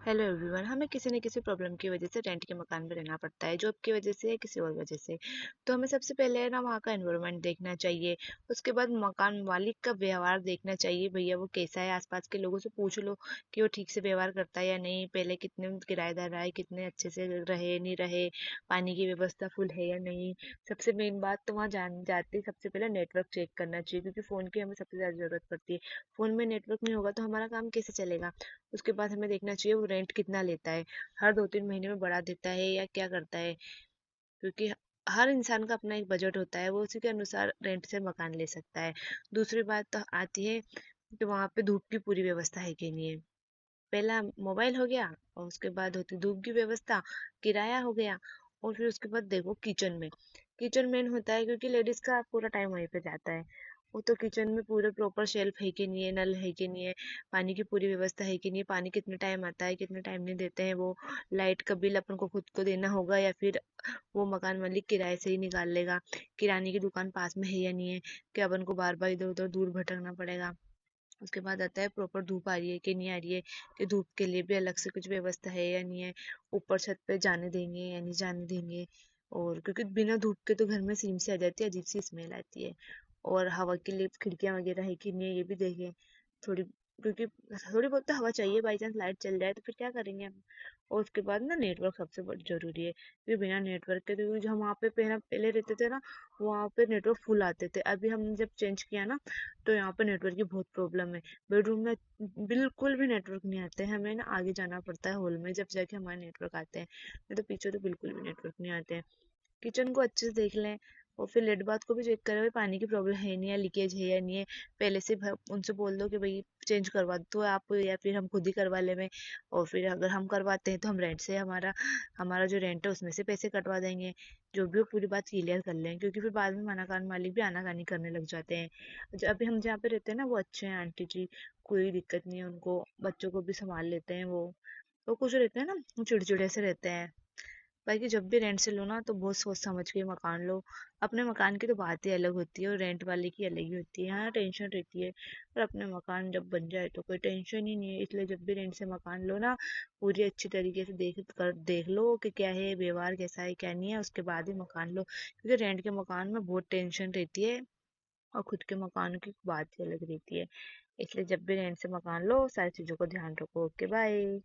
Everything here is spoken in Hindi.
Hello everyone. हमें किसी न किसी प्रॉब्लम की वजह से रेंट के मकान में रहना पड़ता है, जॉब की वजह से या किसी और वजह से। तो हमें सबसे पहले है ना वहाँ का एनवायरनमेंट देखना चाहिए। उसके बाद मकान मालिक का व्यवहार देखना चाहिए, भैया वो कैसा है। आसपास के लोगों से पूछ लो कि वो ठीक से व्यवहार करता है या नहीं, पहले कितने किराएदार आए, कितने अच्छे से रहे नहीं रहे, पानी की व्यवस्था फुल है या नहीं। सबसे मेन बात तो वहाँ जान जाते ही सबसे पहले नेटवर्क चेक करना चाहिए, क्योंकि फ़ोन की हमें सबसे ज़्यादा ज़रूरत पड़ती है। फ़ोन में नेटवर्क नहीं होगा तो हमारा काम कैसे चलेगा। उसके बाद हमें देखना चाहिए वो रेंट कितना लेता है, हर 2-3 महीने में बढ़ा देता है या क्या करता है। क्योंकि हर इंसान का अपना एक बजट होता है, वो उसी के अनुसार रेंट से मकान ले सकता है। दूसरी बात तो आती है कि वहाँ पे धूप की पूरी व्यवस्था है कि नहीं है। पहला मोबाइल हो गया, और उसके बाद होती धूप की व्यवस्था, किराया हो गया, और फिर उसके बाद देखो किचन में। किचन मेन होता है क्योंकि लेडीज का पूरा टाइम वहीं पे जाता है। वो तो किचन में पूरे प्रॉपर शेल्फ है कि नहीं है, नल है कि नहीं है, पानी की पूरी व्यवस्था है कि नहीं है, पानी कितने टाइम आता है, कितने टाइम नहीं देते हैं वो, लाइट का बिल अपन को खुद को देना होगा या फिर वो मकान मालिक किराए से ही निकाल लेगा, किराने की दुकान पास में है या नहीं है, कि अपन को बार बार इधर उधर दूर भटकना पड़ेगा। उसके बाद आता है प्रॉपर धूप आ रही है कि नहीं आ रही है, कि धूप के लिए भी अलग से कुछ व्यवस्था है या नहीं है, ऊपर छत पे जाने देंगे या नहीं जाने देंगे। और क्योंकि बिना धूप के तो घर में सीम सी आ जाती है, अजीब सी स्मेल आती है। और हवा के लिए खिड़कियां वगैरह है कि नहीं है, ये भी देखें थोड़ी, क्योंकि थोड़ी बहुत तो हवा चाहिए, बाई चांस लाइट चल जाए तो फिर क्या करेंगे हम। और उसके बाद ना नेटवर्क सबसे बड़ी जरूरी है, क्योंकि बिना नेटवर्क के तो जो हम वहाँ पे पहले पहले रहते थे ना, वहाँ पे नेटवर्क फुल आते थे। अभी हमने जब चेंज किया ना, तो यहाँ पे नेटवर्क की बहुत प्रॉब्लम है। बेडरूम में बिल्कुल भी नेटवर्क नहीं आते हैं, हमें ना आगे जाना पड़ता है हॉल में, जब जाके हमारे नेटवर्क आते हैं, नहीं तो पीछे तो बिल्कुल भी नेटवर्क नहीं आते हैं। किचन को अच्छे से देख लें, और फिर लेट बाथ को भी चेक करें, भाई पानी की प्रॉब्लम है नहीं है, लीकेज है या नहीं है। पहले से उनसे बोल दो कि भाई चेंज करवा दो आप, या फिर हम खुद ही करवा लें। और फिर अगर हम करवाते हैं तो हम रेंट से हमारा हमारा जो रेंट है उसमें से पैसे कटवा देंगे। जो भी हो पूरी बात क्लियर कर लें, क्योंकि फिर बाद में मकान मालिक भी आनाकानी करने लग जाते हैं। अभी हम जहाँ पे रहते हैं ना वो अच्छे हैं आंटी जी, कोई दिक्कत नहीं है उनको, बच्चों को भी संभाल लेते हैं वो कुछ रहते हैं ना, वो चिड़चिड़े से रहते हैं। बाकी जब भी रेंट से लो ना तो बहुत सोच समझ के मकान लो। अपने मकान की तो बात ही अलग होती है और रेंट वाले की अलग ही होती है, हाँ टेंशन रहती है, पर अपने मकान जब बन जाए तो कोई टेंशन ही नहीं है। इसलिए जब भी रेंट से मकान लो ना, पूरी अच्छी तरीके से देख लो कि क्या है व्यवहार, कैसा है क्या नहीं है, उसके बाद ही मकान लो। क्योंकि रेंट के मकान में बहुत टेंशन रहती है, और खुद के मकान की बात ही अलग रहती है। इसलिए जब भी रेंट से मकान लो सारी चीज़ों को ध्यान रखो। Okay bye.